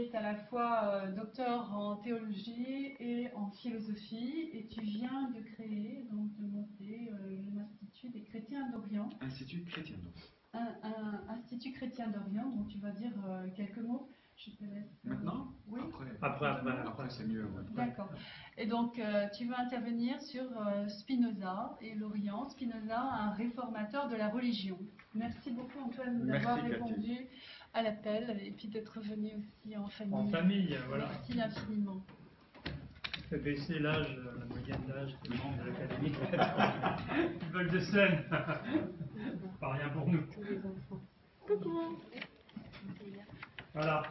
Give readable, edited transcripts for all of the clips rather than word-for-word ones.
es à la fois docteur en théologie et en philosophie, et tu viens de créer, donc de monter l'Institut des chrétiens d'Orient. Institut chrétien d'Orient. Un Institut chrétien d'Orient, dont tu vas dire quelques mots. Je te laisse. Maintenant? Oui. Après c'est mieux. Ouais. D'accord. Et donc, tu vas intervenir sur Spinoza et l'Orient. Spinoza, un réformateur de la religion. Merci beaucoup, Antoine, d'avoir répondu à l'appel et puis d'être venu aussi en famille. En famille, voilà. Merci infiniment. Ça fait baisser l'âge, la moyenne d'âge des membres de l'Académie. Ils veulent de scène. Pas rien pour nous. Tous les enfants. Coucou. Voilà.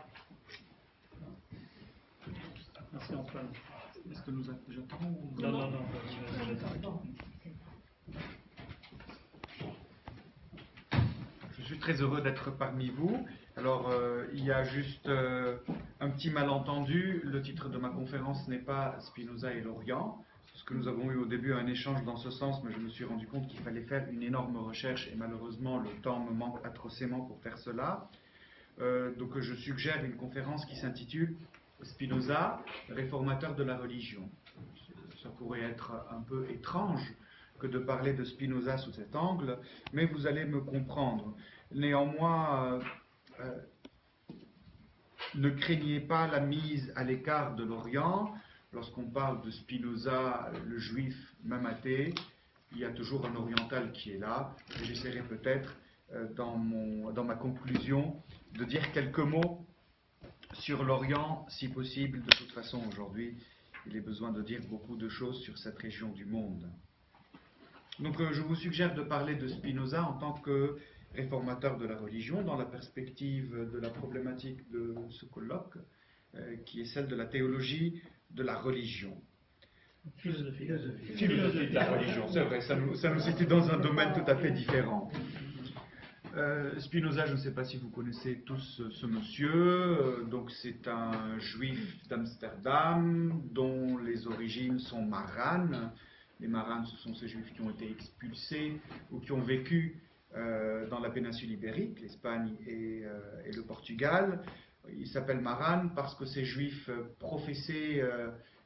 Merci Antoine. Est-ce que nous attendons ou... Non. Je suis très heureux d'être parmi vous. Alors, il y a juste un petit malentendu. Le titre de ma conférence n'est pas Spinoza et l'Orient. Ce que nous avons eu au début, un échange dans ce sens, mais je me suis rendu compte qu'il fallait faire une énorme recherche et malheureusement, le temps me manque atrocement pour faire cela. Donc, je suggère une conférence qui s'intitule Spinoza, réformateur de la religion. Ça pourrait être un peu étrange que de parler de Spinoza sous cet angle, mais vous allez me comprendre. Néanmoins, ne craignez pas la mise à l'écart de l'Orient. Lorsqu'on parle de Spinoza, le juif, même athée, il y a toujours un oriental qui est là. Et j'essaierai peut-être, dans ma conclusion, de dire quelques mots sur l'Orient, si possible. De toute façon, aujourd'hui, il est besoin de dire beaucoup de choses sur cette région du monde. Donc, je vous suggère de parler de Spinoza en tant que réformateur de la religion, dans la perspective de la problématique de ce colloque, qui est celle de la théologie de la religion. Philosophie de la religion, c'est vrai, ça nous situe dans un domaine tout à fait différent. Spinoza, je ne sais pas si vous connaissez tous ce monsieur, donc c'est un juif d'Amsterdam dont les origines sont maranes. Les maranes, ce sont ces juifs qui ont été expulsés ou qui ont vécu dans la péninsule ibérique, l'Espagne et le Portugal. Ils s'appellent maranes parce que ces juifs professaient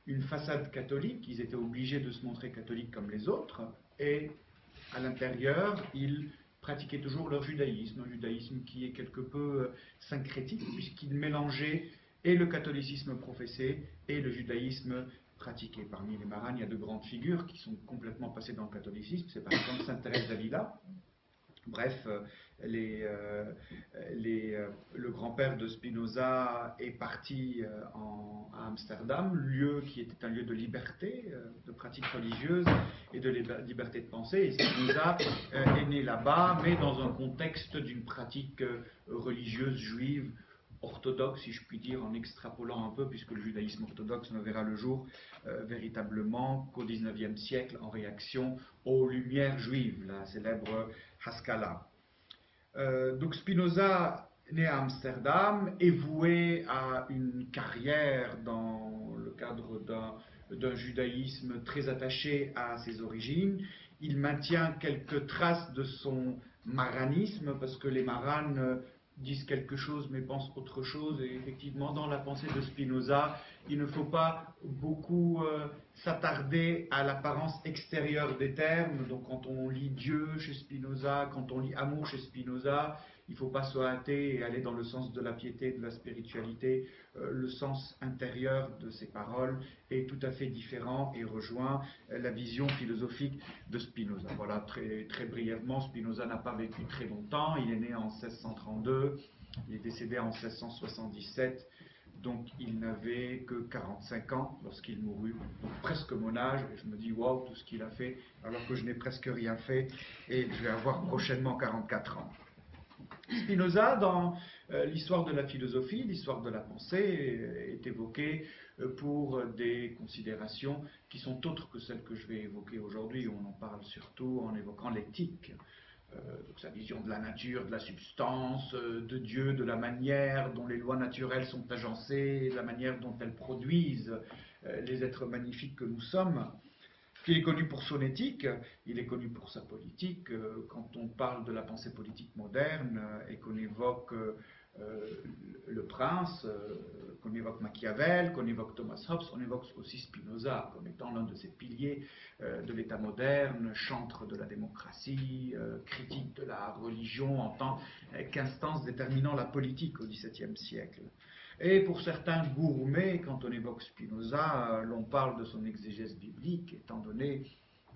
une façade catholique, ils étaient obligés de se montrer catholiques comme les autres, et à l'intérieur, ils pratiquaient toujours leur judaïsme, un judaïsme qui est quelque peu syncrétique, puisqu'il mélangeait et le catholicisme professé et le judaïsme pratiqué. Parmi les maranes, il y a de grandes figures qui sont complètement passées dans le catholicisme, c'est par exemple Sainte Thérèse d'Avila. Bref, le grand-père de Spinoza est parti à Amsterdam, lieu qui était un lieu de liberté, de pratique religieuse et de liberté de pensée. Et Spinoza est né là-bas, mais dans un contexte d'une pratique religieuse juive orthodoxe, si je puis dire, en extrapolant un peu, puisque le judaïsme orthodoxe ne verra le jour véritablement qu'au XIXe siècle, en réaction aux Lumières juives, la célèbre Haskalah. Donc Spinoza, né à Amsterdam, est voué à une carrière dans le cadre d'un judaïsme très attaché à ses origines. Il maintient quelques traces de son maranisme, parce que les maranes disent quelque chose mais pensent autre chose, et effectivement dans la pensée de Spinoza, il ne faut pas beaucoup s'attarder à l'apparence extérieure des termes. Donc quand on lit Dieu chez Spinoza, quand on lit amour chez Spinoza, il ne faut pas se hâter et aller dans le sens de la piété, de la spiritualité. Le sens intérieur de ces paroles est tout à fait différent et rejoint la vision philosophique de Spinoza. Voilà, très, très brièvement, Spinoza n'a pas vécu très longtemps. Il est né en 1632, il est décédé en 1677, donc il n'avait que 45 ans lorsqu'il mourut, donc presque mon âge. Et je me dis, waouh, tout ce qu'il a fait, alors que je n'ai presque rien fait, et je vais avoir prochainement 44 ans. Spinoza, dans l'histoire de la philosophie, l'histoire de la pensée, est évoqué pour des considérations qui sont autres que celles que je vais évoquer aujourd'hui. On en parle surtout en évoquant l'éthique, sa vision de la nature, de la substance, de Dieu, de la manière dont les lois naturelles sont agencées, de la manière dont elles produisent les êtres magnifiques que nous sommes. Il est connu pour son éthique, il est connu pour sa politique. Quand on parle de la pensée politique moderne et qu'on évoque Le Prince, On évoque Machiavel, qu'on évoque Thomas Hobbes, on évoque aussi Spinoza comme étant l'un de ces piliers de l'État moderne, chantre de la démocratie, critique de la religion en tant qu'instance déterminant la politique au XVIIe siècle. Et pour certains gourmets, quand on évoque Spinoza, l'on parle de son exégèse biblique, étant donné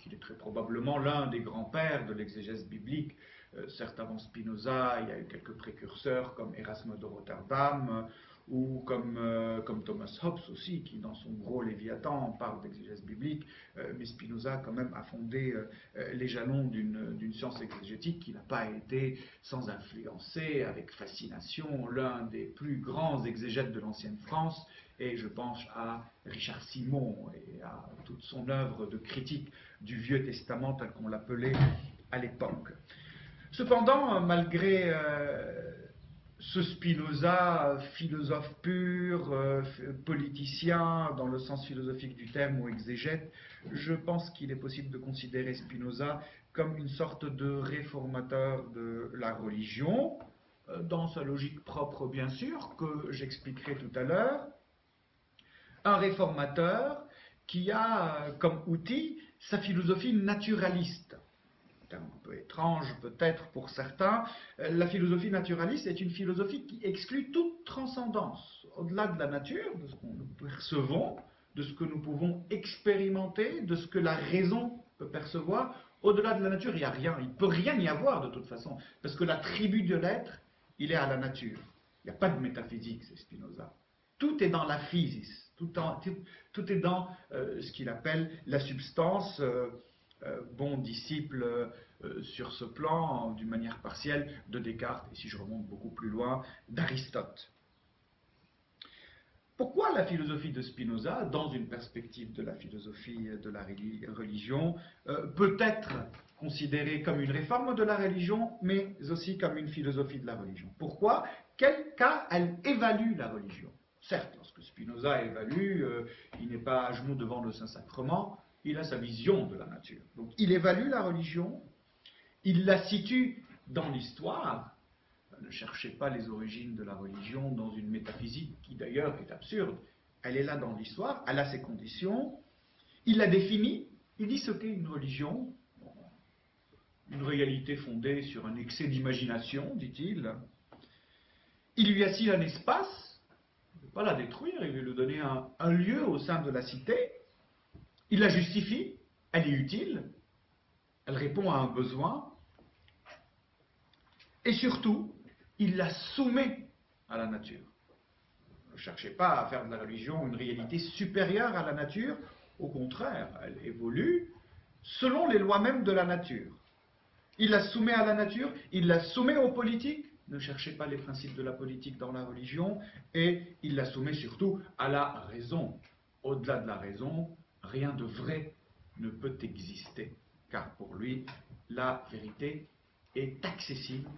qu'il est très probablement l'un des grands-pères de l'exégèse biblique. Certes, avant Spinoza, il y a eu quelques précurseurs comme Erasme de Rotterdam ou comme Thomas Hobbes aussi, qui dans son gros Léviathan parle d'exégèse biblique, mais Spinoza quand même a fondé les jalons d'une science exégétique qui n'a pas été sans influencer avec fascination l'un des plus grands exégètes de l'ancienne France, et je pense à Richard Simon et à toute son œuvre de critique du Vieux Testament tel qu'on l'appelait à l'époque. Cependant, malgré ce Spinoza, philosophe pur, politicien dans le sens philosophique du terme ou exégète, je pense qu'il est possible de considérer Spinoza comme une sorte de réformateur de la religion, dans sa logique propre bien sûr, que j'expliquerai tout à l'heure. Un réformateur qui a comme outil sa philosophie naturaliste. Un peu étrange peut-être pour certains, la philosophie naturaliste est une philosophie qui exclut toute transcendance, au-delà de la nature, de ce que nous percevons, de ce que nous pouvons expérimenter, de ce que la raison peut percevoir. Au-delà de la nature, il n'y a rien, il ne peut rien y avoir de toute façon, parce que l'attribut de l'être, il est à la nature. Il n'y a pas de métaphysique, c'est Spinoza. Tout est dans la physis, tout est dans ce qu'il appelle la substance. Bon disciple sur ce plan, d'une manière partielle, de Descartes, et si je remonte beaucoup plus loin, d'Aristote. Pourquoi la philosophie de Spinoza, dans une perspective de la philosophie de la religion, peut être considérée comme une réforme de la religion, mais aussi comme une philosophie de la religion? Pourquoi? Car elle évalue la religion. Certes, lorsque Spinoza évalue, il n'est pas à genoux devant le Saint-Sacrement, il a sa vision de la nature. Donc il évalue la religion, il la situe dans l'histoire. Ne cherchez pas les origines de la religion dans une métaphysique qui d'ailleurs est absurde. Elle est là dans l'histoire, elle a ses conditions, il la définit, il dit ce qu'est une religion, une réalité fondée sur un excès d'imagination, dit-il. Il lui assigne un espace, il ne veut pas la détruire, il veut lui donner un lieu au sein de la cité. Il la justifie, elle est utile, elle répond à un besoin, et surtout, il la soumet à la nature. Ne cherchez pas à faire de la religion une réalité supérieure à la nature, au contraire, elle évolue selon les lois mêmes de la nature. Il la soumet à la nature, il la soumet aux politiques, ne cherchez pas les principes de la politique dans la religion, et il la soumet surtout à la raison. Au-delà de la raison, rien de vrai ne peut exister, car pour lui, la vérité est accessible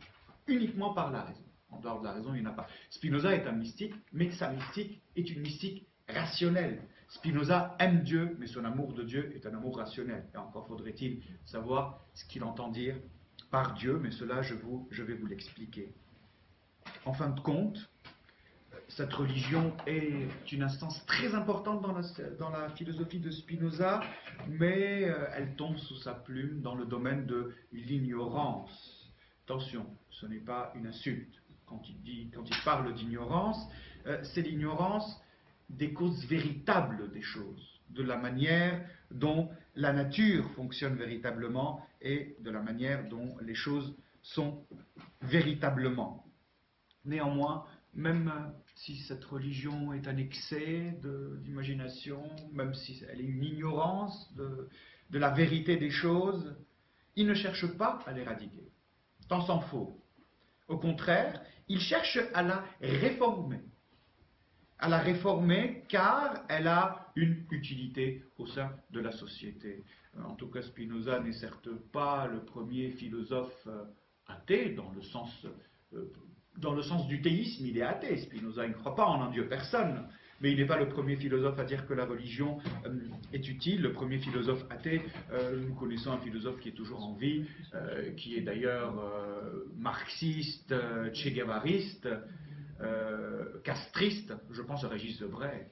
uniquement par la raison. En dehors de la raison, il n'y en a pas. Spinoza est un mystique, mais sa mystique est une mystique rationnelle. Spinoza aime Dieu, mais son amour de Dieu est un amour rationnel. Et encore faudrait-il savoir ce qu'il entend dire par Dieu, mais cela, je vais vous l'expliquer. En fin de compte, cette religion est une instance très importante dans la philosophie de Spinoza, mais elle tombe sous sa plume dans le domaine de l'ignorance. Attention, ce n'est pas une insulte. Quand il parle d'ignorance, c'est l'ignorance des causes véritables des choses, de la manière dont la nature fonctionne véritablement et de la manière dont les choses sont véritablement. Néanmoins, même si cette religion est un excès d'imagination, même si elle est une ignorance de la vérité des choses, il ne cherche pas à l'éradiquer. Tant s'en faut. Au contraire, il cherche à la réformer. À la réformer car elle a une utilité au sein de la société. En tout cas, Spinoza n'est certes pas le premier philosophe athée dans le sens du théisme, il est athée. Spinoza, il ne croit pas en un Dieu personne, mais il n'est pas le premier philosophe à dire que la religion est utile. Le premier philosophe athée, nous connaissons un philosophe qui est toujours en vie, qui est d'ailleurs marxiste, che-guévariste, castriste, je pense à Régis Debray,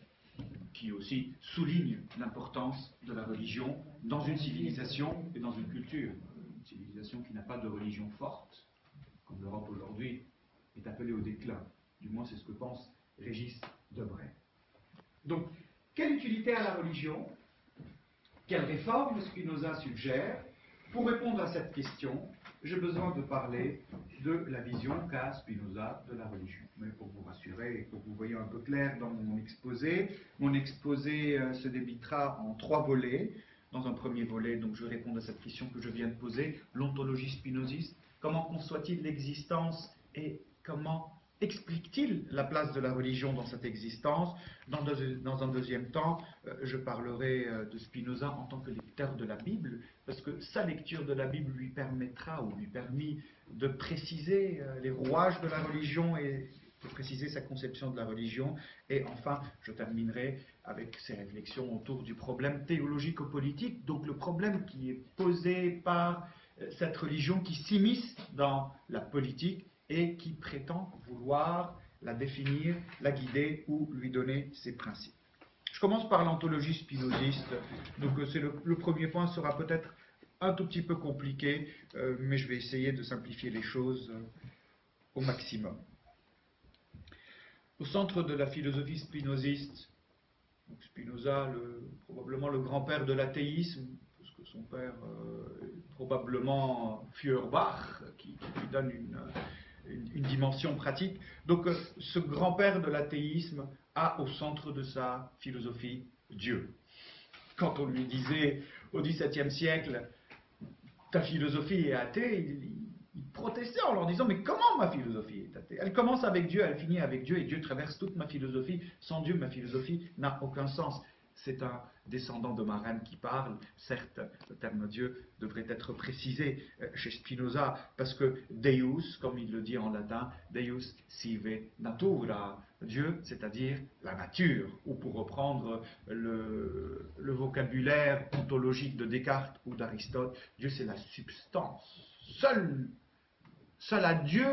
qui aussi souligne l'importance de la religion dans une civilisation et dans une culture. Une civilisation qui n'a pas de religion forte, comme l'Europe aujourd'hui, est appelée au déclin. Du moins, c'est ce que pense Régis Debray. Donc, quelle utilité a la religion? Quelle réforme Spinoza suggère? Pour répondre à cette question, j'ai besoin de parler de la vision qu'a Spinoza de la religion. Mais pour vous rassurer et pour que vous voyez un peu clair dans mon exposé se débitera en 3 volets. Dans un premier volet, donc je réponds à cette question que je viens de poser, l'ontologie spinoziste. Comment conçoit-il l'existence et comment explique-t-il la place de la religion dans cette existence? Dans un deuxième temps, je parlerai de Spinoza en tant que lecteur de la Bible, parce que sa lecture de la Bible lui permettra ou lui permit de préciser les rouages de la religion et de préciser sa conception de la religion. Et enfin, je terminerai avec ces réflexions autour du problème théologico-politique, donc le problème qui est posé par cette religion qui s'immisce dans la politique et qui prétend vouloir la définir, la guider ou lui donner ses principes. Je commence par l'ontologie spinoziste. Donc le premier point sera peut-être un tout petit peu compliqué, mais je vais essayer de simplifier les choses au maximum. Au centre de la philosophie spinoziste, donc Spinoza, probablement le grand-père de l'athéisme, parce que son père est probablement Feuerbach, qui lui donne une dimension pratique. Donc ce grand-père de l'athéisme a au centre de sa philosophie Dieu. Quand on lui disait au XVIIe siècle « ta philosophie est athée », il protestait en leur disant « mais comment ma philosophie est athée? Elle commence avec Dieu, elle finit avec Dieu et Dieu traverse toute ma philosophie. Sans Dieu, ma philosophie n'a aucun sens. » C'est un descendant de Marane qui parle. Certes, le terme Dieu devrait être précisé chez Spinoza, parce que Deus, comme il le dit en latin, Deus sive natura, Dieu, c'est-à-dire la nature, ou pour reprendre le vocabulaire ontologique de Descartes ou d'Aristote, Dieu c'est la substance. Seul à Dieu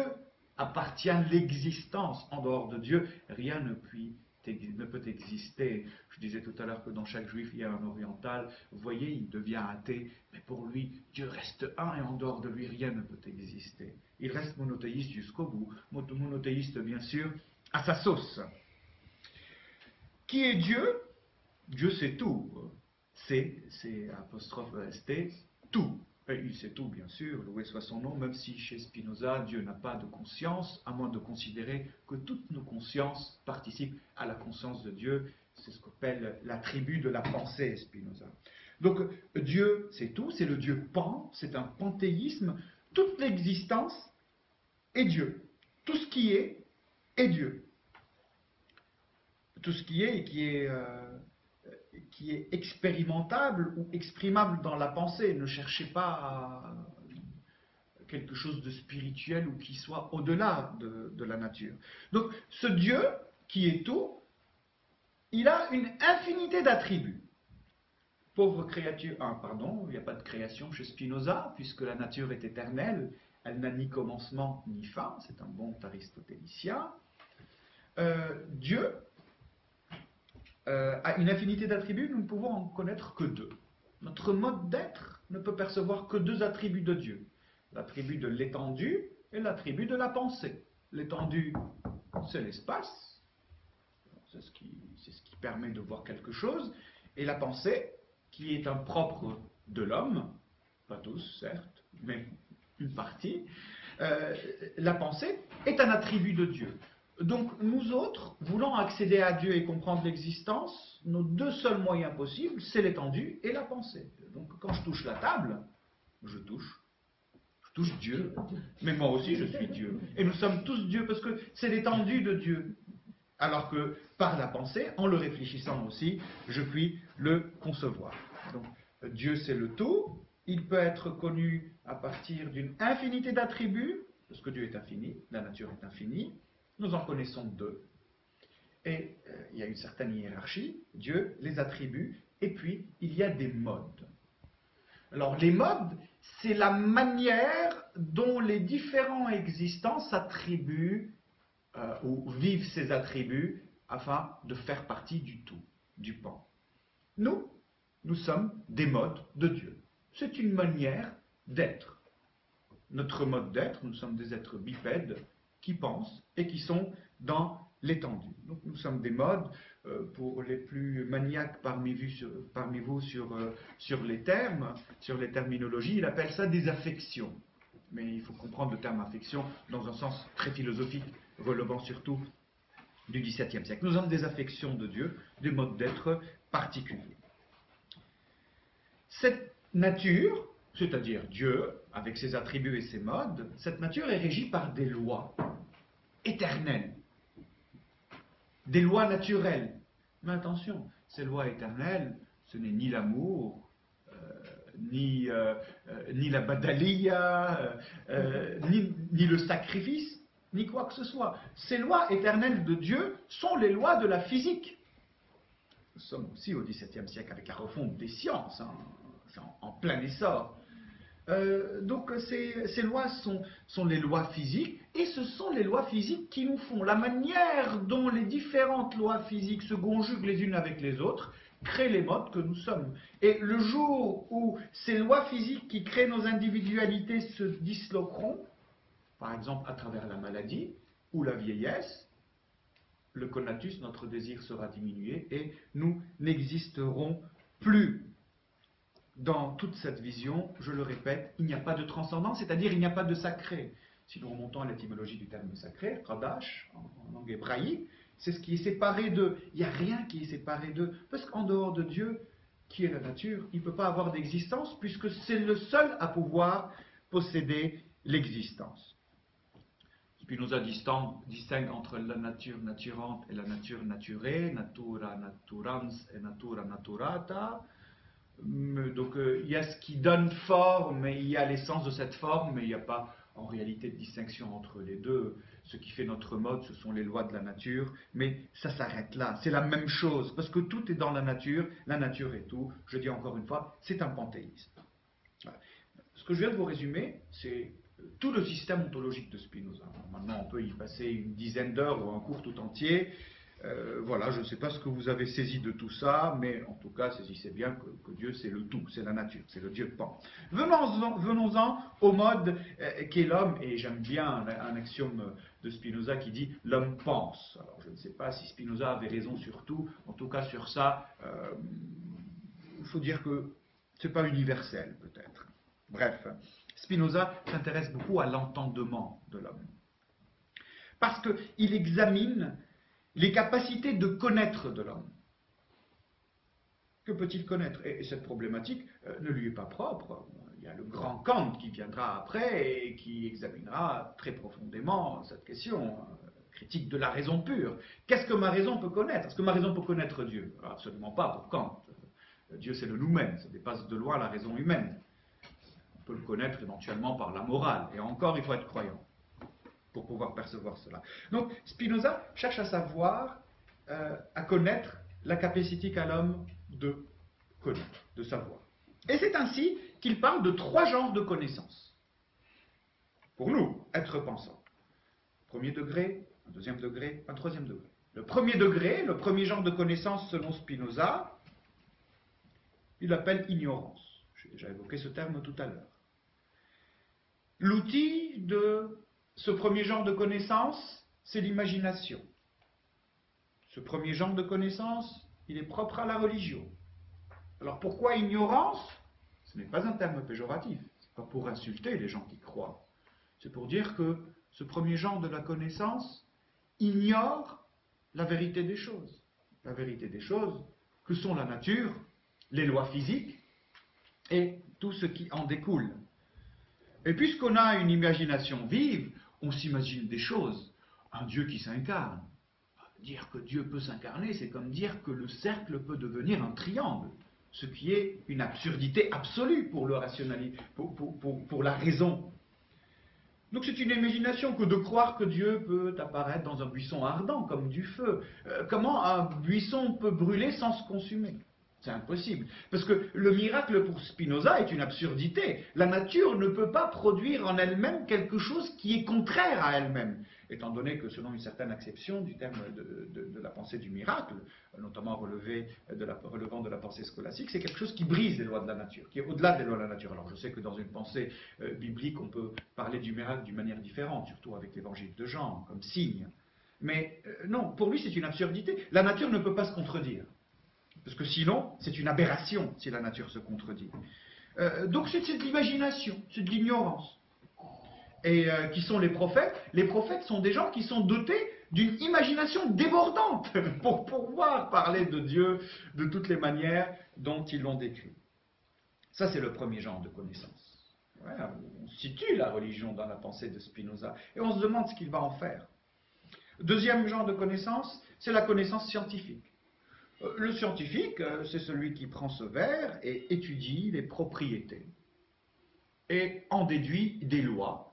appartient l'existence. En dehors de Dieu, rien ne peut exister. Je disais tout à l'heure que dans chaque juif, il y a un oriental. Vous voyez, il devient athée, mais pour lui, Dieu reste un et en dehors de lui, rien ne peut exister. Il reste monothéiste jusqu'au bout. Monothéiste, bien sûr, à sa sauce. Qui est Dieu? Dieu, c'est tout. C'est apostrophe ST, tout. Il sait tout, bien sûr, loué soit son nom, même si chez Spinoza, Dieu n'a pas de conscience, à moins de considérer que toutes nos consciences participent à la conscience de Dieu. C'est ce qu'on appelle l'attribut de la pensée, Spinoza. Donc, Dieu, c'est tout, c'est le Dieu pan, c'est un panthéisme. Toute l'existence est Dieu. Tout ce qui est Dieu. Tout ce qui est et qui est expérimentable ou exprimable dans la pensée. Ne cherchez pas quelque chose de spirituel ou qui soit au-delà de la nature. Donc, ce Dieu qui est tout, il a une infinité d'attributs. Pauvre créature, il n'y a pas de création chez Spinoza, puisque la nature est éternelle, elle n'a ni commencement ni fin, c'est un bon aristotélicien. Dieu a une infinité d'attributs, nous ne pouvons en connaître que 2. Notre mode d'être ne peut percevoir que 2 attributs de Dieu. L'attribut de l'étendue et l'attribut de la pensée. L'étendue, c'est l'espace, c'est ce qui permet de voir quelque chose, et la pensée, qui est un propre de l'homme, pas tous, certes, mais une partie, la pensée est un attribut de Dieu. Donc, nous autres, voulant accéder à Dieu et comprendre l'existence, nos 2 seuls moyens possibles, c'est l'étendue et la pensée. Donc, quand je touche la table, je touche Dieu, mais moi aussi je suis Dieu. Et nous sommes tous Dieu parce que c'est l'étendue de Dieu. Alors que par la pensée, en le réfléchissant aussi, je puis le concevoir. Donc, Dieu c'est le tout, il peut être connu à partir d'une infinité d'attributs, parce que Dieu est infini, la nature est infinie. Nous en connaissons 2. Et il y a une certaine hiérarchie, Dieu, les attributs, et puis il y a des modes. Alors les modes, c'est la manière dont les différents existants s'attribuent ou vivent ses attributs afin de faire partie du tout, du pan. Nous sommes des modes de Dieu. C'est une manière d'être. Notre mode d'être, nous sommes des êtres bipèdes qui pensent et qui sont dans l'étendue. Donc nous sommes des modes, pour les plus maniaques parmi vous sur les termes, sur les terminologies, il appelle ça des affections. Mais il faut comprendre le terme affection dans un sens très philosophique, relevant surtout du XVIIe siècle. Nous sommes des affections de Dieu, des modes d'être particuliers. Cette nature, c'est-à-dire Dieu, avec ses attributs et ses modes, cette nature est régie par des lois éternelles, des lois naturelles. Mais attention, ces lois éternelles, ce n'est ni l'amour, ni la badalia, ni le sacrifice, ni quoi que ce soit. Ces lois éternelles de Dieu sont les lois de la physique. Nous sommes aussi au XVIIe siècle avec la refonte des sciences, hein, c'est en plein essor. Donc ces lois sont les lois physiques, et ce sont les lois physiques qui nous font. La manière dont les différentes lois physiques se conjuguent les unes avec les autres crée les modes que nous sommes. Et le jour où ces lois physiques qui créent nos individualités se disloqueront, par exemple à travers la maladie ou la vieillesse, le conatus, notre désir sera diminué et nous n'existerons plus. Dans toute cette vision, je le répète, il n'y a pas de transcendance, c'est-à-dire il n'y a pas de sacré. Si nous remontons à l'étymologie du terme sacré, Radash, en langue hébraïque, c'est ce qui est séparé d'eux. Il n'y a rien qui est séparé d'eux. Parce qu'en dehors de Dieu, qui est la nature, il ne peut pas avoir d'existence, puisque c'est le seul à pouvoir posséder l'existence. Spinoza distingue entre la nature naturante et la nature naturée, natura naturans et natura naturata. Donc il y a ce qui donne forme, et il y a l'essence de cette forme, mais il n'y a pas en réalité de distinction entre les deux. Ce qui fait notre mode, ce sont les lois de la nature, mais ça s'arrête là. C'est la même chose, parce que tout est dans la nature est tout. Je dis encore une fois, c'est un panthéisme. Voilà. Ce que je viens de vous résumer, c'est tout le système ontologique de Spinoza. Maintenant, on peut y passer une dizaine d'heures ou un cours tout entier. Voilà, je ne sais pas ce que vous avez saisi de tout ça, mais en tout cas, saisissez bien que Dieu, c'est le tout, c'est la nature, c'est le Dieu pan. Venons-en au mode qu'est l'homme, et j'aime bien un axiome de Spinoza qui dit « l'homme pense ». Alors, je ne sais pas si Spinoza avait raison sur tout, en tout cas sur ça, il faut dire que ce n'est pas universel, peut-être. Bref, Spinoza s'intéresse beaucoup à l'entendement de l'homme, parce qu'il examine les capacités de connaître de l'homme. Que peut-il connaître? Et cette problématique ne lui est pas propre. Il y a le grand Kant qui viendra après et qui examinera très profondément cette question, critique de la raison pure. Qu'est-ce que ma raison peut connaître? Est-ce que ma raison peut connaître Dieu? Alors, absolument pas pour Kant. Dieu, c'est le nous-mêmes, ça dépasse de loin la raison humaine. On peut le connaître éventuellement par la morale, et encore, il faut être croyant pour pouvoir percevoir cela. Donc Spinoza cherche à savoir, à connaître la capacité qu'a l'homme de connaître, de savoir. Et c'est ainsi qu'il parle de 3 genres de connaissances. Pour nous, être pensant. Premier degré, un deuxième degré, un troisième degré. Le premier degré, le premier genre de connaissance selon Spinoza, il l'appelle ignorance. J'ai déjà évoqué ce terme tout à l'heure. L'outil de ce premier genre de connaissance, c'est l'imagination. Ce premier genre de connaissance, il est propre à la religion. Alors pourquoi ignorance? Ce n'est pas un terme péjoratif. Ce n'est pas pour insulter les gens qui croient. C'est pour dire que ce premier genre de la connaissance ignore la vérité des choses. La vérité des choses, que sont la nature, les lois physiques et tout ce qui en découle. Et puisqu'on a une imagination vive, on s'imagine des choses. Un Dieu qui s'incarne. Dire que Dieu peut s'incarner, c'est comme dire que le cercle peut devenir un triangle. Ce qui est une absurdité absolue pour, pour la raison. Donc c'est une imagination que de croire que Dieu peut apparaître dans un buisson ardent, comme du feu. Comment un buisson peut brûler sans se consumer? C'est impossible. Parce que le miracle pour Spinoza est une absurdité. La nature ne peut pas produire en elle-même quelque chose qui est contraire à elle-même. étant donné que selon une certaine acception du terme de la pensée du miracle, notamment relevant de la pensée scolastique, c'est quelque chose qui brise les lois de la nature, qui est au-delà des lois de la nature. Alors je sais que dans une pensée biblique, on peut parler du miracle d'une manière différente, surtout avec l'évangile de Jean, comme signe. Mais non, pour lui c'est une absurdité. La nature ne peut pas se contredire. Parce que sinon, c'est une aberration si la nature se contredit. Donc c'est de l'imagination, c'est de l'ignorance. Et qui sont les prophètes? Les prophètes sont des gens qui sont dotés d'une imagination débordante pour pouvoir parler de Dieu de toutes les manières dont ils l'ont décrit. Ça, c'est le premier genre de connaissance. Ouais, on situe la religion dans la pensée de Spinoza et on se demande ce qu'il va en faire. Deuxième genre de connaissance, c'est la connaissance scientifique. Le scientifique, c'est celui qui prend ce verre et étudie les propriétés et en déduit des lois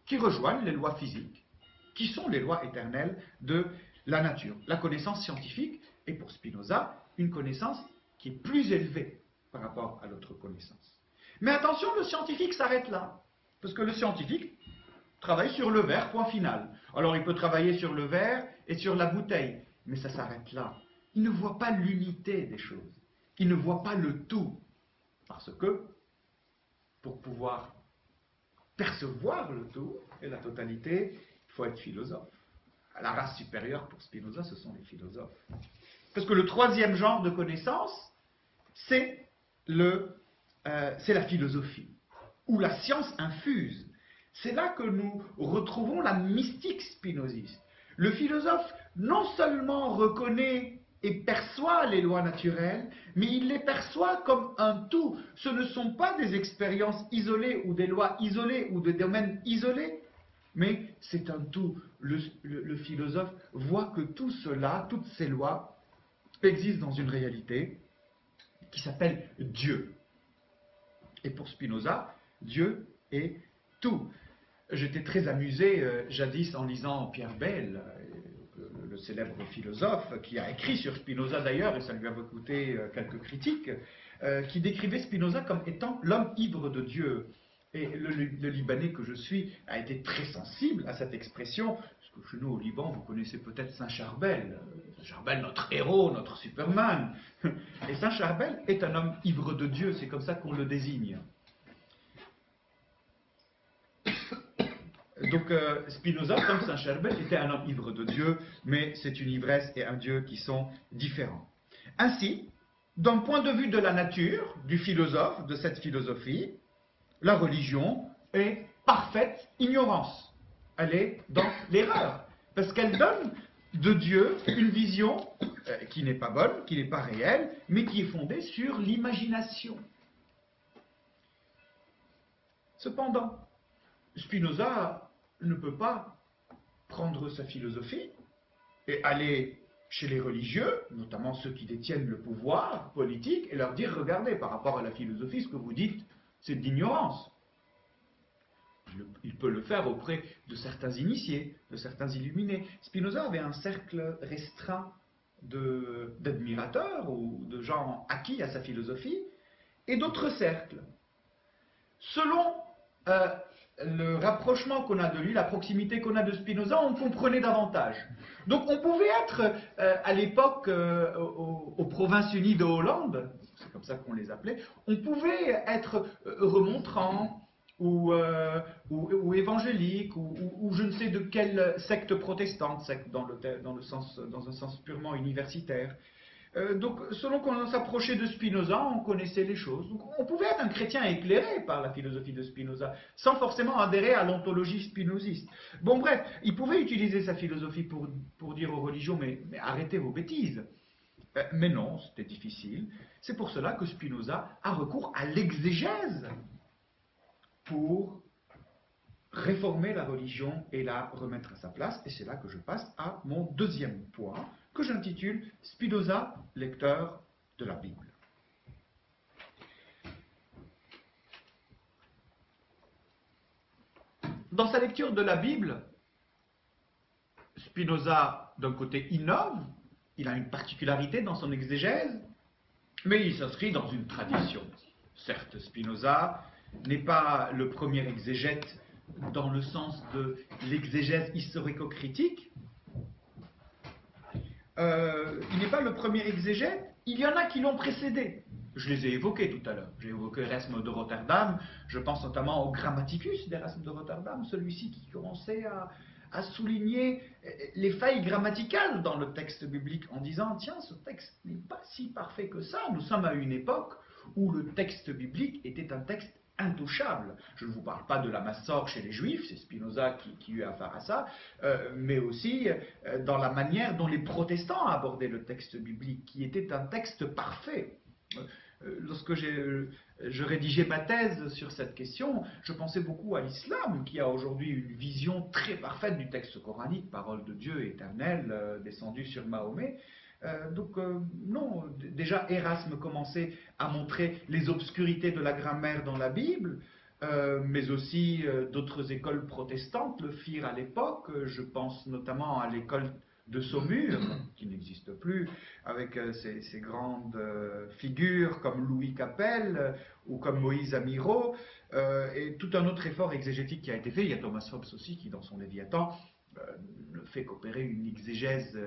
qui rejoignent les lois physiques, qui sont les lois éternelles de la nature. La connaissance scientifique est pour Spinoza une connaissance qui est plus élevée par rapport à l'autre connaissance. Mais attention, le scientifique s'arrête là, parce que le scientifique travaille sur le verre, point final. Alors il peut travailler sur le verre et sur la bouteille, mais ça s'arrête là. Il ne voit pas l'unité des choses, il ne voit pas le tout, parce que pour pouvoir percevoir le tout et la totalité, il faut être philosophe. La race supérieure pour Spinoza, ce sont les philosophes. Parce que le troisième genre de connaissance, c'est la philosophie, ou la science infuse. C'est là que nous retrouvons la mystique spinoziste. Le philosophe non seulement reconnaît et perçoit les lois naturelles, mais il les perçoit comme un tout. Ce ne sont pas des expériences isolées ou des lois isolées ou des domaines isolés, mais c'est un tout. Le philosophe voit que tout cela, toutes ces lois, existent dans une réalité qui s'appelle Dieu. Et pour Spinoza, Dieu est tout. J'étais très amusé jadis en lisant Pierre Bayle, le célèbre philosophe, qui a écrit sur Spinoza d'ailleurs, et ça lui avait coûté quelques critiques, qui décrivait Spinoza comme étant l'homme ivre de Dieu. Et le Libanais que je suis a été très sensible à cette expression, parce que chez nous au Liban, vous connaissez peut-être Saint Charbel. Saint Charbel, notre héros, notre Superman. Et Saint Charbel est un homme ivre de Dieu, c'est comme ça qu'on le désigne. Donc Spinoza, comme Saint Charbel, était un homme ivre de Dieu, mais c'est une ivresse et un Dieu qui sont différents. Ainsi, d'un point de vue de la nature, du philosophe, de cette philosophie, la religion est parfaite ignorance. Elle est dans l'erreur, parce qu'elle donne de Dieu une vision qui n'est pas bonne, qui n'est pas réelle, mais qui est fondée sur l'imagination. Cependant, Spinoza ne peut pas prendre sa philosophie et aller chez les religieux, notamment ceux qui détiennent le pouvoir politique, et leur dire, regardez, par rapport à la philosophie, ce que vous dites, c'est de l'ignorance. Il peut le faire auprès de certains initiés, de certains illuminés. Spinoza avait un cercle restreint d'admirateurs ou de gens acquis à sa philosophie, et d'autres cercles. Selon le rapprochement qu'on a de lui, la proximité qu'on a de Spinoza, on comprenait davantage. Donc on pouvait être, à l'époque, aux Provinces Unies de Hollande, c'est comme ça qu'on les appelait, on pouvait être remontrant, ou évangélique, ou je ne sais de quelle secte protestante, secte dans un sens purement universitaire. Donc, selon qu'on s'approchait de Spinoza, on connaissait les choses. Donc, on pouvait être un chrétien éclairé par la philosophie de Spinoza, sans forcément adhérer à l'ontologie spinoziste. Bon, bref, il pouvait utiliser sa philosophie pour dire aux religions, mais arrêtez vos bêtises. Mais non, c'était difficile. C'est pour cela que Spinoza a recours à l'exégèse pour réformer la religion et la remettre à sa place. Et c'est là que je passe à mon deuxième point, que j'intitule Spinoza, lecteur de la Bible. Dans sa lecture de la Bible, Spinoza, d'un côté, innove, il a une particularité dans son exégèse, mais il s'inscrit dans une tradition. Certes, Spinoza n'est pas le premier exégète dans le sens de l'exégèse historico-critique. Il n'est pas le premier exégète, il y en a qui l'ont précédé. Je les ai évoqués tout à l'heure. J'ai évoqué Erasme de Rotterdam, je pense notamment au Grammaticus d'Erasme de Rotterdam, celui-ci qui commençait à souligner les failles grammaticales dans le texte biblique en disant « Tiens, ce texte n'est pas si parfait que ça, nous sommes à une époque où le texte biblique était un texte intouchable. » Je ne vous parle pas de la Massor chez les Juifs, c'est Spinoza qui eut affaire à ça, mais aussi dans la manière dont les protestants abordaient le texte biblique, qui était un texte parfait. Lorsque je rédigeais ma thèse sur cette question, je pensais beaucoup à l'islam, qui a aujourd'hui une vision très parfaite du texte coranique, parole de Dieu éternelle, descendue sur Mahomet. Non, déjà Erasme commençait à montrer les obscurités de la grammaire dans la Bible, mais aussi d'autres écoles protestantes le firent à l'époque. Je pense notamment à l'école de Saumur, qui n'existe plus, avec ces grandes figures comme Louis Capel ou comme Moïse Amirault, et tout un autre effort exégétique qui a été fait. Il y a Thomas Hobbes aussi qui, dans son Léviathan, ne fait qu'opérer une exégèse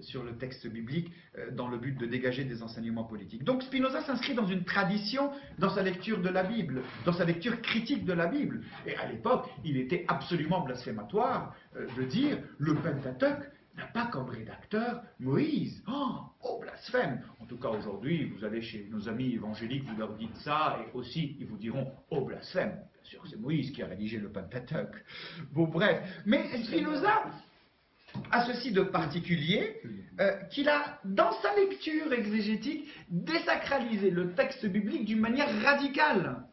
sur le texte biblique dans le but de dégager des enseignements politiques. Donc Spinoza s'inscrit dans une tradition dans sa lecture de la Bible, dans sa lecture critique de la Bible. Et à l'époque, il était absolument blasphématoire de dire le Pentateuque n'a pas comme rédacteur Moïse. Oh, blasphème! En tout cas, aujourd'hui, vous allez chez nos amis évangéliques, vous leur dites ça, et aussi, ils vous diront, oh, blasphème! Bien sûr, c'est Moïse qui a rédigé le Pentateuque. Bon, bref. Mais Spinoza a ceci de particulier qu'il a, dans sa lecture exégétique, désacralisé le texte biblique d'une manière radicale.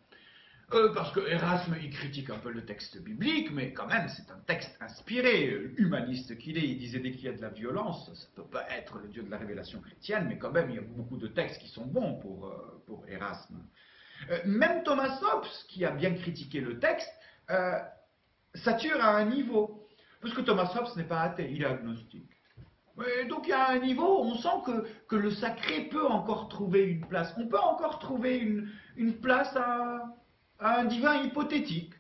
Parce que Erasme, il critique un peu le texte biblique, mais quand même, c'est un texte inspiré, humaniste qu'il est. Il disait dès qu'il y a de la violence, ça ne peut pas être le Dieu de la révélation chrétienne, mais quand même, il y a beaucoup de textes qui sont bons pour Erasme. Même Thomas Hobbes, qui a bien critiqué le texte, sature à un niveau. Parce que Thomas Hobbes n'est pas athée, il est agnostique. Et donc il y a un niveau où on sent que le sacré peut encore trouver une place. On peut encore trouver une place à un divin hypothétique.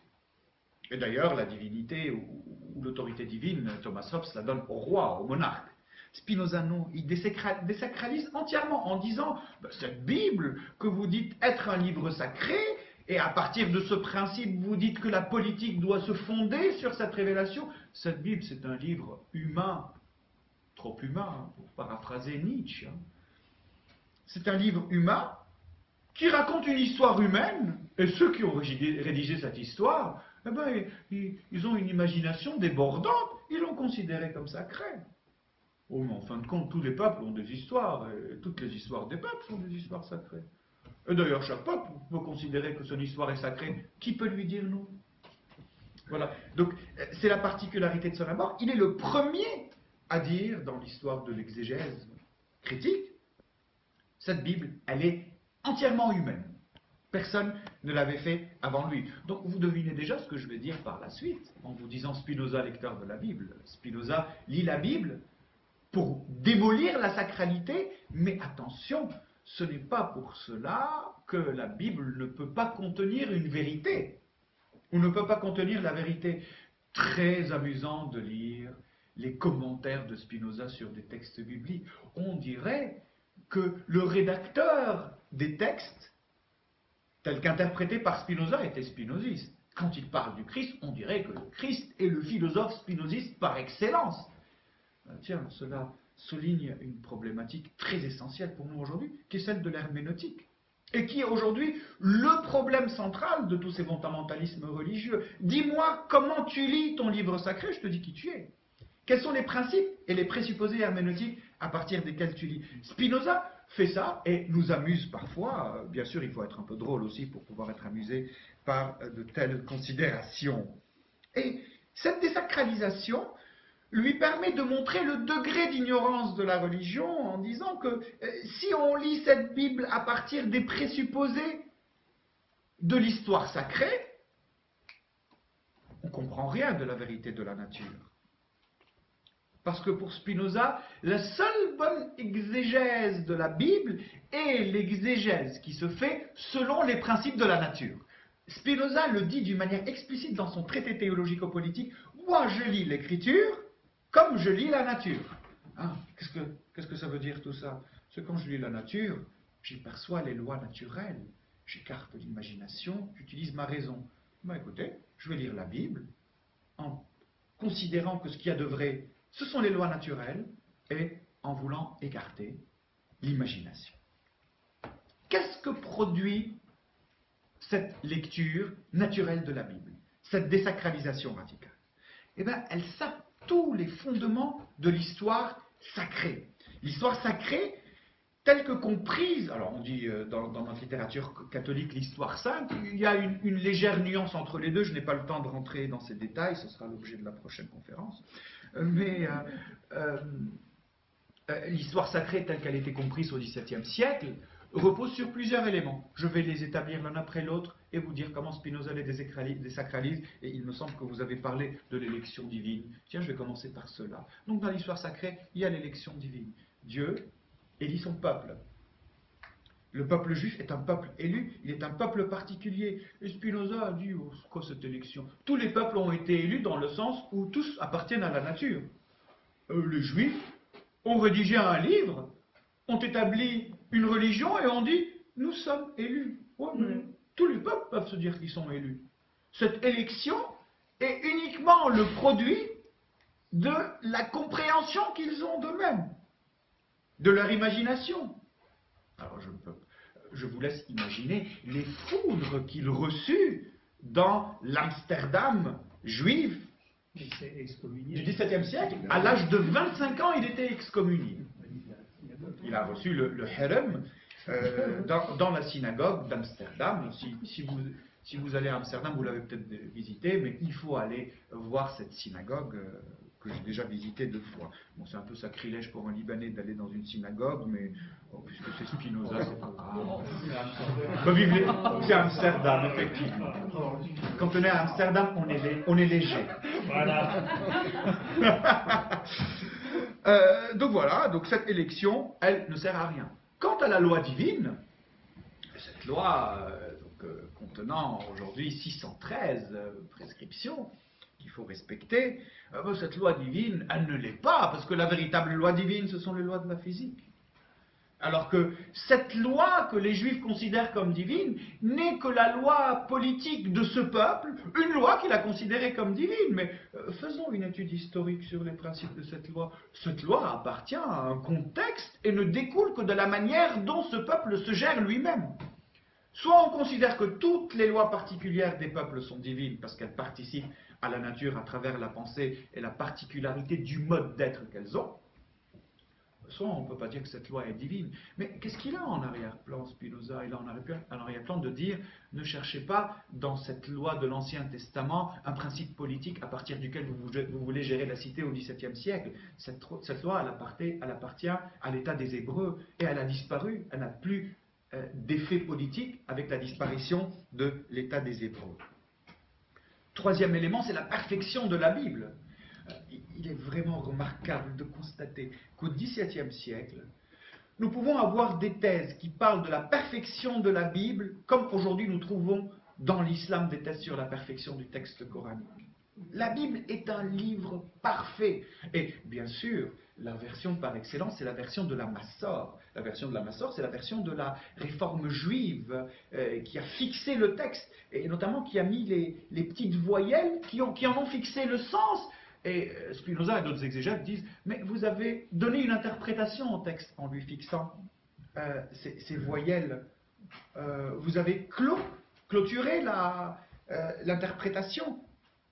Et d'ailleurs, la divinité ou l'autorité divine, Thomas Hobbes la donne au roi, au monarque. Spinoza, non, il désacralise entièrement en disant cette Bible que vous dites être un livre sacré, et à partir de ce principe, vous dites que la politique doit se fonder sur cette révélation. Cette Bible, c'est un livre humain, trop humain, pour paraphraser Nietzsche. C'est un livre humain qui raconte une histoire humaine, et ceux qui ont rédigé cette histoire, eh ben, ils ont une imagination débordante, ils l'ont considéré comme sacré. Oh, mais en fin de compte, tous les peuples ont des histoires, et toutes les histoires des peuples sont des histoires sacrées. Et d'ailleurs, chaque peuple peut considérer que son histoire est sacrée. Qui peut lui dire non? Voilà. Donc, c'est la particularité de son abord. Il est le premier à dire, dans l'histoire de l'exégèse critique, cette Bible, elle est entièrement humaine. Personne ne l'avait fait avant lui. Donc, vous devinez déjà ce que je vais dire par la suite, en vous disant Spinoza, lecteur de la Bible. Spinoza lit la Bible pour démolir la sacralité, mais attention, ce n'est pas pour cela que la Bible ne peut pas contenir une vérité, ou ne peut pas contenir la vérité. Très amusant de lire les commentaires de Spinoza sur des textes bibliques. On dirait que le rédacteur des textes, tel qu'interprété par Spinoza, était spinoziste. Quand il parle du Christ, on dirait que le Christ est le philosophe spinoziste par excellence. Tiens, cela souligne une problématique très essentielle pour nous aujourd'hui, qui est celle de l'herméneutique, et qui est aujourd'hui le problème central de tous ces fondamentalismes religieux. Dis-moi comment tu lis ton livre sacré, je te dis qui tu es. Quels sont les principes et les présupposés herméneutiques à partir desquels tu lis? Spinoza fait ça et nous amuse parfois. Bien sûr, il faut être un peu drôle aussi pour pouvoir être amusé par de telles considérations. Et cette désacralisation lui permet de montrer le degré d'ignorance de la religion en disant que si on lit cette Bible à partir des présupposés de l'histoire sacrée, on ne comprend rien de la vérité de la nature. Parce que pour Spinoza, la seule bonne exégèse de la Bible est l'exégèse qui se fait selon les principes de la nature. Spinoza le dit d'une manière explicite dans son traité théologico-politique, moi je lis l'écriture comme je lis la nature. Hein, qu'est-ce que ça veut dire tout ça? C'est quand je lis la nature, j'y perçois les lois naturelles, j'écarte l'imagination, j'utilise ma raison. Ben, écoutez, je vais lire la Bible en considérant que ce qu'il y a de vrai, ce sont les lois naturelles, et en voulant écarter l'imagination. Qu'est-ce que produit cette lecture naturelle de la Bible, cette désacralisation radicale? Eh bien, elle sape tous les fondements de l'histoire sacrée. L'histoire sacrée, telle que comprise, alors on dit dans notre littérature catholique l'histoire sainte, il y a une légère nuance entre les deux, je n'ai pas le temps de rentrer dans ces détails, ce sera l'objet de la prochaine conférence, mais l'histoire sacrée telle qu'elle a été comprise au XVIIe siècle repose sur plusieurs éléments. Je vais les établir l'un après l'autre et vous dire comment Spinoza les désacralise, et il me semble que vous avez parlé de l'élection divine. Tiens, je vais commencer par cela. Donc dans l'histoire sacrée, il y a l'élection divine. Dieu élit son peuple. Le peuple juif est un peuple élu, il est un peuple particulier. Et Spinoza a dit, oh, c'est quoi cette élection? Tous les peuples ont été élus dans le sens où tous appartiennent à la nature. Les juifs ont rédigé un livre, ont établi une religion et ont dit, nous sommes élus. Ouais, mais tous les peuples peuvent se dire qu'ils sont élus. Cette élection est uniquement le produit de la compréhension qu'ils ont d'eux-mêmes, de leur imagination. Alors je vous laisse imaginer les foudres qu'il reçut dans l'Amsterdam juif du XVIIe siècle. À l'âge de 25 ans, il était excommunié. Il a reçu le herem dans la synagogue d'Amsterdam. Si vous allez à Amsterdam, vous l'avez peut-être visité, mais il faut aller voir cette synagogue que j'ai déjà visitée 2 fois. Bon, c'est un peu sacrilège pour un Libanais d'aller dans une synagogue, mais puisque c'est Spinoza, c'est pas grave. C'est Amsterdam, effectivement. Quand on est à Amsterdam, on est léger. Voilà. Donc voilà, donc cette élection, elle ne sert à rien. Quant à la loi divine, cette loi contenant aujourd'hui 613 prescriptions qu'il faut respecter, cette loi divine, elle ne l'est pas, parce que la véritable loi divine, ce sont les lois de la physique. Alors que cette loi que les Juifs considèrent comme divine n'est que la loi politique de ce peuple, une loi qu'il a considérée comme divine. Mais faisons une étude historique sur les principes de cette loi. Cette loi appartient à un contexte et ne découle que de la manière dont ce peuple se gère lui-même. Soit on considère que toutes les lois particulières des peuples sont divines parce qu'elles participent à la nature à travers la pensée et la particularité du mode d'être qu'elles ont. Soit on ne peut pas dire que cette loi est divine. Mais qu'est-ce qu'il a en arrière-plan, Spinoza? Il a en arrière-plan de dire, ne cherchez pas dans cette loi de l'Ancien Testament un principe politique à partir duquel vous voulez gérer la cité au XVIIe siècle. Cette loi, elle appartient à l'état des Hébreux et elle a disparu. Elle n'a plus d'effet politique avec la disparition de l'état des Hébreux. Troisième élément, c'est la perfection de la Bible. Il est vraiment remarquable de constater qu'au XVIIe siècle, nous pouvons avoir des thèses qui parlent de la perfection de la Bible, comme aujourd'hui nous trouvons dans l'islam des thèses sur la perfection du texte coranique. La Bible est un livre parfait. Et bien sûr, la version par excellence, c'est la version de la Massor. La version de la Massor, c'est la version de la réforme juive qui a fixé le texte, et notamment qui a mis les petites voyelles qui en ont fixé le sens. Et Spinoza et d'autres exégètes disent, mais vous avez donné une interprétation au texte en lui fixant ces voyelles. Vous avez clôturé l'interprétation.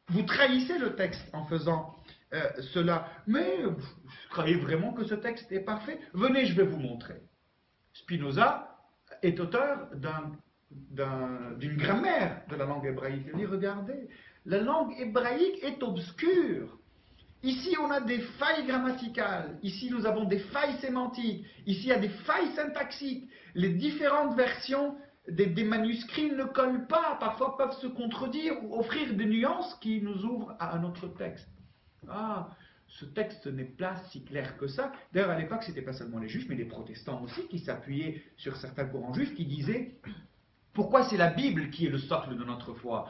Vous trahissez le texte en faisant cela. Mais vous croyez vraiment que ce texte est parfait? Venez, je vais vous montrer. Spinoza est auteur d'une grammaire de la langue hébraïque. Il dit, regardez, la langue hébraïque est obscure. Ici, on a des failles grammaticales. Ici, nous avons des failles sémantiques. Ici, il y a des failles syntaxiques. Les différentes versions des manuscrits ne collent pas, parfois peuvent se contredire ou offrir des nuances qui nous ouvrent à un autre texte. Ah, ce texte n'est pas si clair que ça. D'ailleurs, à l'époque, ce n'était pas seulement les juifs, mais les protestants aussi, qui s'appuyaient sur certains courants juifs qui disaient Pourquoi c'est la Bible qui est le socle de notre foi,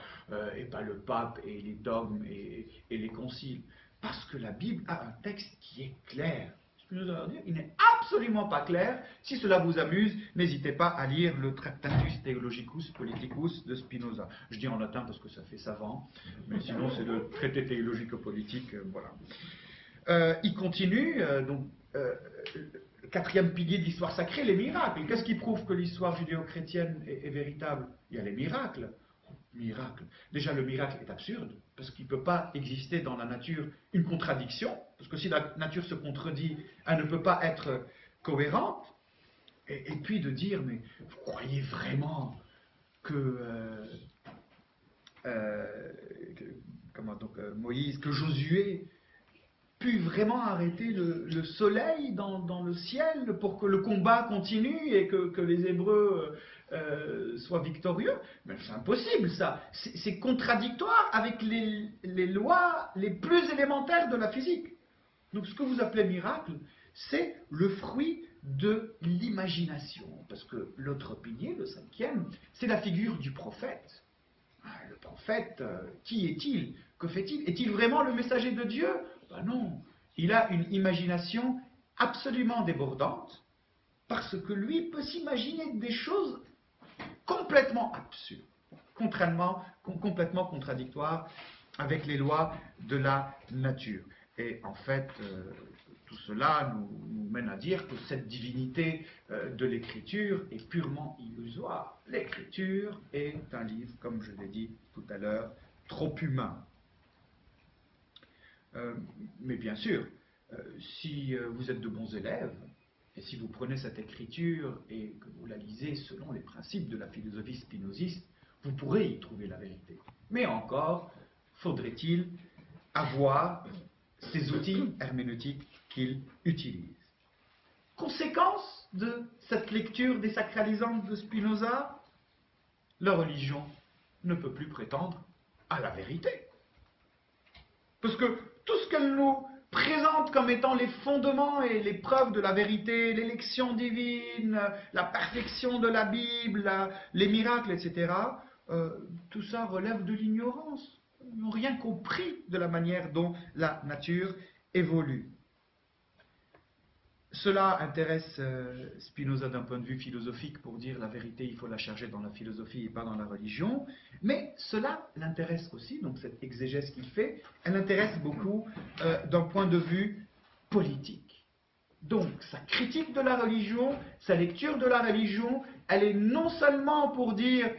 et pas le pape et les dogmes et les conciles? Parce que la Bible a un texte qui est clair. Spinoza va dire, il n'est absolument pas clair. Si cela vous amuse, n'hésitez pas à lire le Tractatus Theologicus Politicus de Spinoza. Je dis en latin parce que ça fait savant, mais sinon c'est le traité théologico-politique, voilà. Il continue, le quatrième pilier de l'histoire sacrée, les miracles. Qu'est-ce qui prouve que l'histoire judéo-chrétienne est véritable? Il y a les miracles. Miracle. Déjà, le miracle est absurde, parce qu'il ne peut pas exister dans la nature une contradiction, parce que si la nature se contredit, elle ne peut pas être cohérente. Et puis de dire, mais vous croyez vraiment Moïse, que Josué pu vraiment arrêter le soleil dans le ciel pour que le combat continue et que les Hébreux soient victorieux? Mais c'est impossible, ça. C'est contradictoire avec les lois les plus élémentaires de la physique. Donc ce que vous appelez miracle, c'est le fruit de l'imagination. Parce que l'autre pilier, le cinquième, c'est la figure du prophète. Le prophète, qui est-il? Que fait-il? Est-il vraiment le messager de Dieu? Ben non, il a une imagination absolument débordante, parce que lui peut s'imaginer des choses complètement absurdes, complètement contradictoires avec les lois de la nature. Et en fait, tout cela nous mène à dire que cette divinité de l'écriture est purement illusoire. L'écriture est un livre, comme je l'ai dit tout à l'heure, trop humain. Mais bien sûr, si vous êtes de bons élèves, et si vous prenez cette écriture et que vous la lisez selon les principes de la philosophie spinoziste, vous pourrez y trouver la vérité. Mais encore, faudrait-il avoir ces outils herméneutiques qu'il utilise. Conséquence de cette lecture désacralisante de Spinoza, la religion ne peut plus prétendre à la vérité. Parce que tout ce qu'elle nous présente comme étant les fondements et les preuves de la vérité, l'élection divine, la perfection de la Bible, les miracles, etc., tout ça relève de l'ignorance. Ils n'ont rien compris de la manière dont la nature évolue. Cela intéresse Spinoza d'un point de vue philosophique pour dire la vérité, il faut la chercher dans la philosophie et pas dans la religion, mais cela l'intéresse aussi, donc cette exégèse qu'il fait, elle l'intéresse beaucoup d'un point de vue politique. Donc sa critique de la religion, sa lecture de la religion, elle est non seulement pour dire,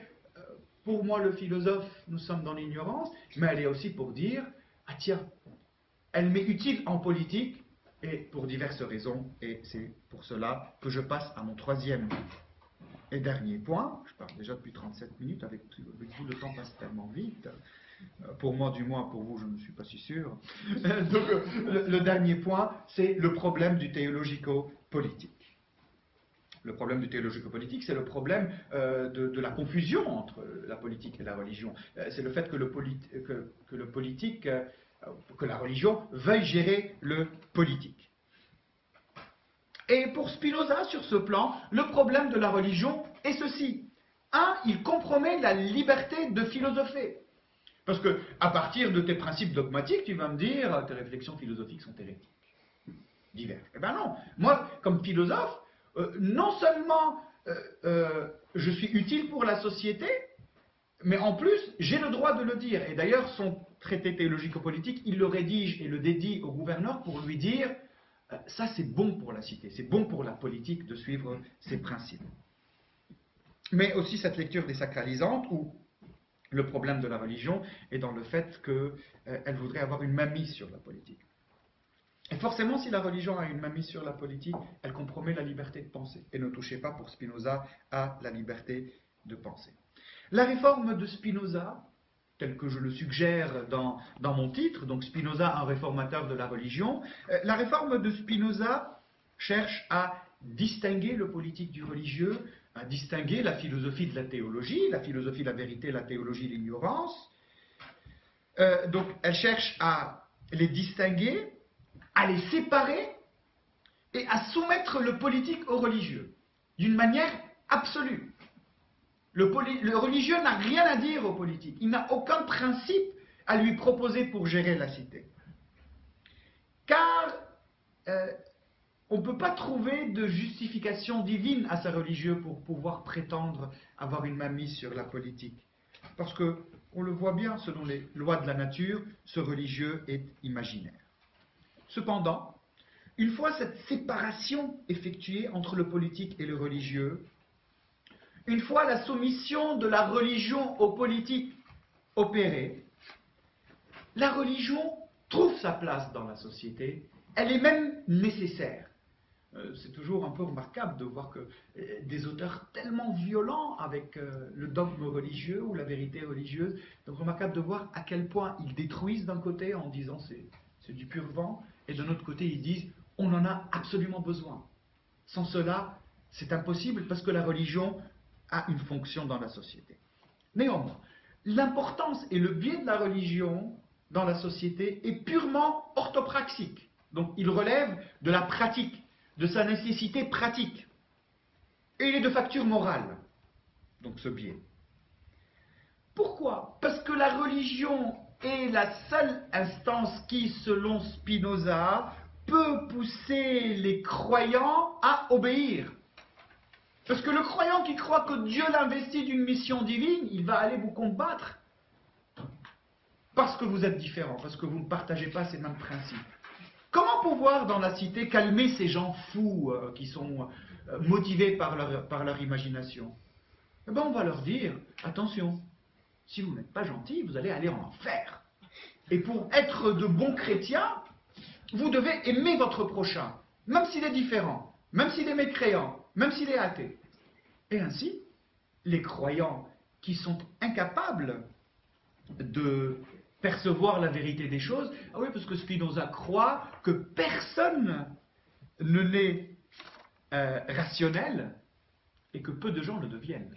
pour moi le philosophe, nous sommes dans l'ignorance, mais elle est aussi pour dire, ah tiens, elle m'est utile en politique, et pour diverses raisons, et c'est pour cela que je passe à mon troisième et dernier point. Je parle déjà depuis 37 minutes, avec vous le temps passe tellement vite. Pour moi, du moins, pour vous, je ne suis pas si sûr. Donc, le dernier point, c'est le problème du théologico-politique. Le problème du théologico-politique, c'est le problème de la confusion entre la politique et la religion. C'est le fait que que la religion veuille gérer le politique. Et pour Spinoza, sur ce plan, le problème de la religion est ceci. Il compromet la liberté de philosopher. Parce que, à partir de tes principes dogmatiques, tu vas me dire, tes réflexions philosophiques sont hérétiques, diverses. Eh bien non, moi, comme philosophe, non seulement je suis utile pour la société, mais en plus, j'ai le droit de le dire. Et d'ailleurs, son traité théologico-politique, il le rédige et le dédie au gouverneur pour lui dire ça c'est bon pour la cité, c'est bon pour la politique de suivre ces principes. Mais aussi cette lecture désacralisante où le problème de la religion est dans le fait qu'elle voudrait avoir une mainmise sur la politique. Et forcément, si la religion a une mainmise sur la politique, elle compromet la liberté de penser. Et ne touchez pas pour Spinoza à la liberté de penser. La réforme de Spinoza, telle que je le suggère dans mon titre, donc Spinoza, un réformateur de la religion, la réforme de Spinoza cherche à distinguer le politique du religieux, à distinguer la philosophie de la théologie, la philosophie de la vérité, la théologie de l'ignorance. Donc elle cherche à les distinguer, à les séparer et à soumettre le politique au religieux, d'une manière absolue. Le religieux n'a rien à dire au politique. Il n'a aucun principe à lui proposer pour gérer la cité. Car on ne peut pas trouver de justification divine à ce religieux pour pouvoir prétendre avoir une main mise sur la politique. Parce que, on le voit bien, selon les lois de la nature, ce religieux est imaginaire. Cependant, une fois cette séparation effectuée entre le politique et le religieux, une fois la soumission de la religion au politique opérée, la religion trouve sa place dans la société, elle est même nécessaire. C'est toujours un peu remarquable de voir que des auteurs tellement violents avec le dogme religieux ou la vérité religieuse, donc remarquable de voir à quel point ils détruisent d'un côté en disant c'est du pur vent, et d'un autre côté ils disent on en a absolument besoin. Sans cela, c'est impossible parce que la religion a une fonction dans la société. Néanmoins, l'importance et le biais de la religion dans la société est purement orthopraxique. Donc il relève de la pratique, de sa nécessité pratique. Et il est de facture morale, donc ce biais. Pourquoi? Parce que la religion est la seule instance qui, selon Spinoza, peut pousser les croyants à obéir. Parce que le croyant qui croit que Dieu l'investit d'une mission divine, il va aller vous combattre. Parce que vous êtes différents, parce que vous ne partagez pas ces mêmes principes. Comment pouvoir, dans la cité, calmer ces gens fous qui sont motivés par leur imagination? Eh bien, on va leur dire, attention, si vous n'êtes pas gentil, vous allez aller en enfer. Et pour être de bons chrétiens, vous devez aimer votre prochain, même s'il est différent, même s'il est mécréant, même s'il est athée. Et ainsi, les croyants qui sont incapables de percevoir la vérité des choses, ah oui, parce que Spinoza croit que personne ne naît rationnel et que peu de gens le deviennent.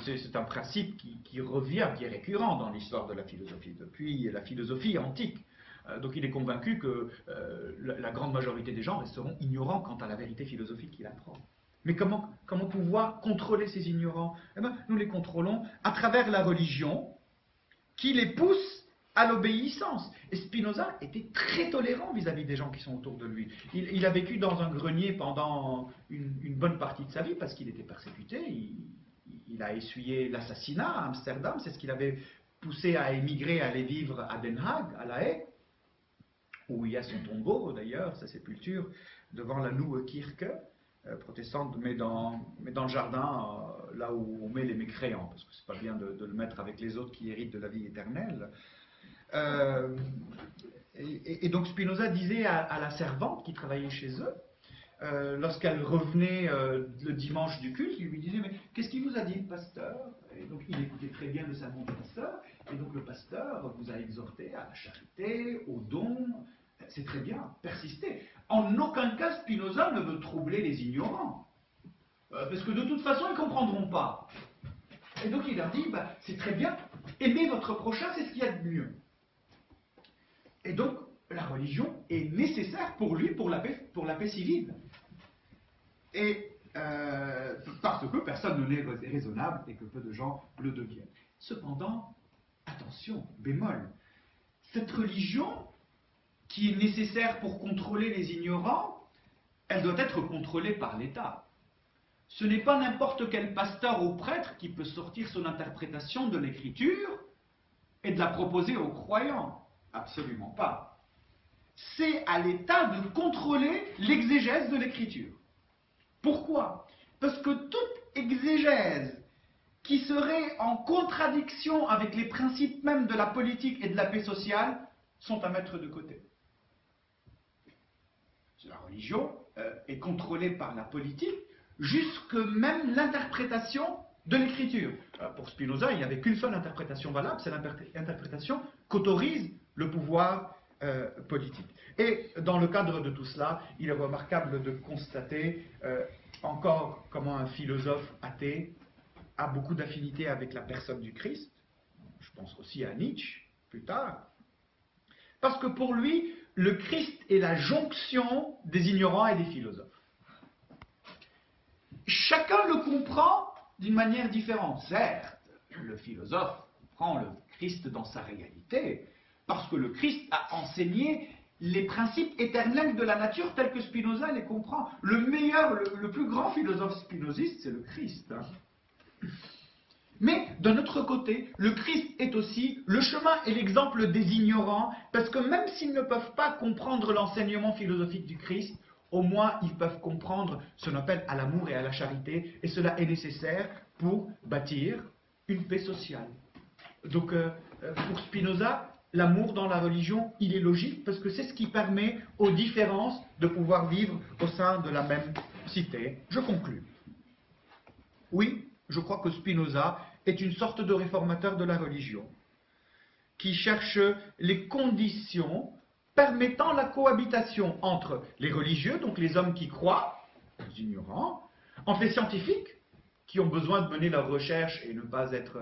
C'est un principe qui revient, qui est récurrent dans l'histoire de la philosophie, depuis la philosophie antique. Donc il est convaincu que la grande majorité des gens resteront ignorants quant à la vérité philosophique qu'il apprend. Mais comment pouvoir contrôler ces ignorants? Eh bien, nous les contrôlons à travers la religion qui les pousse à l'obéissance. Et Spinoza était très tolérant vis-à-vis des gens qui sont autour de lui. Il a vécu dans un grenier pendant une bonne partie de sa vie parce qu'il était persécuté. Il a essuyé l'assassinat à Amsterdam, c'est ce qui l'avait poussé à émigrer, à aller vivre à Den Haag, à La Haye, où il y a son tombeau d'ailleurs, sa sépulture, devant la Nieuwe Kirke protestante, mais dans le jardin, là où on met les mécréants, parce que c'est pas bien de le mettre avec les autres qui héritent de la vie éternelle. Et donc Spinoza disait à la servante qui travaillait chez eux, lorsqu'elle revenait le dimanche du culte, il lui disait mais qu'est-ce qu'il vous a dit le pasteur? Et donc il écoutait très bien le sermon du pasteur, et donc le pasteur vous a exhorté à la charité, au don. C'est très bien, persistez. En aucun cas Spinoza ne veut troubler les ignorants, parce que de toute façon ils ne comprendront pas. Et donc il leur dit c'est très bien, aimez votre prochain, c'est ce qu'il y a de mieux. Et donc la religion est nécessaire pour lui, pour la paix civile. Et parce que personne ne l'est raisonnable et que peu de gens le deviennent. Cependant, attention, bémol, cette religion qui est nécessaire pour contrôler les ignorants, elle doit être contrôlée par l'État. Ce n'est pas n'importe quel pasteur ou prêtre qui peut sortir son interprétation de l'Écriture et de la proposer aux croyants. Absolument pas. C'est à l'État de contrôler l'exégèse de l'Écriture. Pourquoi? Parce que toute exégèse qui serait en contradiction avec les principes même de la politique et de la paix sociale sont à mettre de côté. La religion est contrôlée par la politique, jusque même l'interprétation de l'écriture. Pour Spinoza, il n'y avait qu'une seule interprétation valable, c'est l'interprétation qu'autorise le pouvoir politique. Et dans le cadre de tout cela, il est remarquable de constater encore comment un philosophe athée a beaucoup d'affinité avec la personne du Christ. Je pense aussi à Nietzsche, plus tard. Parce que pour lui, le Christ est la jonction des ignorants et des philosophes. Chacun le comprend d'une manière différente. Certes, le philosophe prend le Christ dans sa réalité, parce que le Christ a enseigné les principes éternels de la nature tels que Spinoza les comprend. Le meilleur, le plus grand philosophe spinoziste, c'est le Christ. Mais d'un autre côté, le Christ est aussi le chemin et l'exemple des ignorants, parce que même s'ils ne peuvent pas comprendre l'enseignement philosophique du Christ, au moins ils peuvent comprendre son appel à l'amour et à la charité, et cela est nécessaire pour bâtir une paix sociale. Donc pour Spinoza, l'amour dans la religion, il est logique, parce que c'est ce qui permet aux différences de pouvoir vivre au sein de la même cité. Je conclus. Oui, je crois que Spinoza est une sorte de réformateur de la religion, qui cherche les conditions permettant la cohabitation entre les religieux, donc les hommes qui croient, les ignorants, entre les scientifiques, qui ont besoin de mener leurs recherches et ne pas être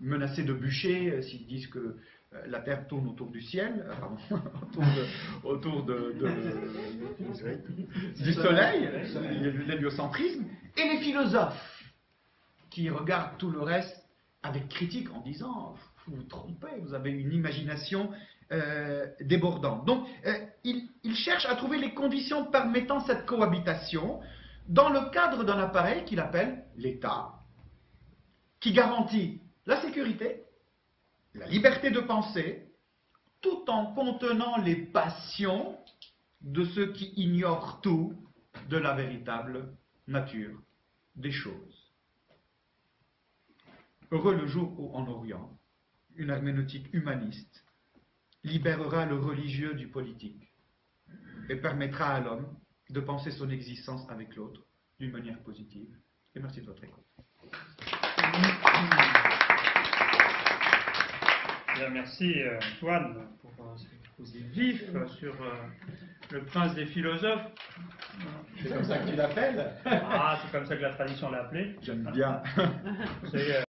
menacés de bûcher s'ils disent que la Terre tourne autour du ciel, autour du Soleil, l'héliocentrisme, et les philosophes, qui regardent tout le reste avec critique en disant « vous vous trompez, vous avez une imagination débordante ». Donc, il cherche à trouver les conditions permettant cette cohabitation dans le cadre d'un appareil qu'il appelle l'État, qui garantit la sécurité, la liberté de penser, tout en contenant les passions de ceux qui ignorent tout de la véritable nature des choses. Heureux le jour où, en Orient, une herméneutique humaniste libérera le religieux du politique et permettra à l'homme de penser son existence avec l'autre d'une manière positive. Et merci de votre écoute. Bien, merci Antoine pour ce exposé vif sur le prince des philosophes. C'est comme ça que tu l'appelles? Ah, c'est comme ça que la tradition l'a appelé. J'aime bien.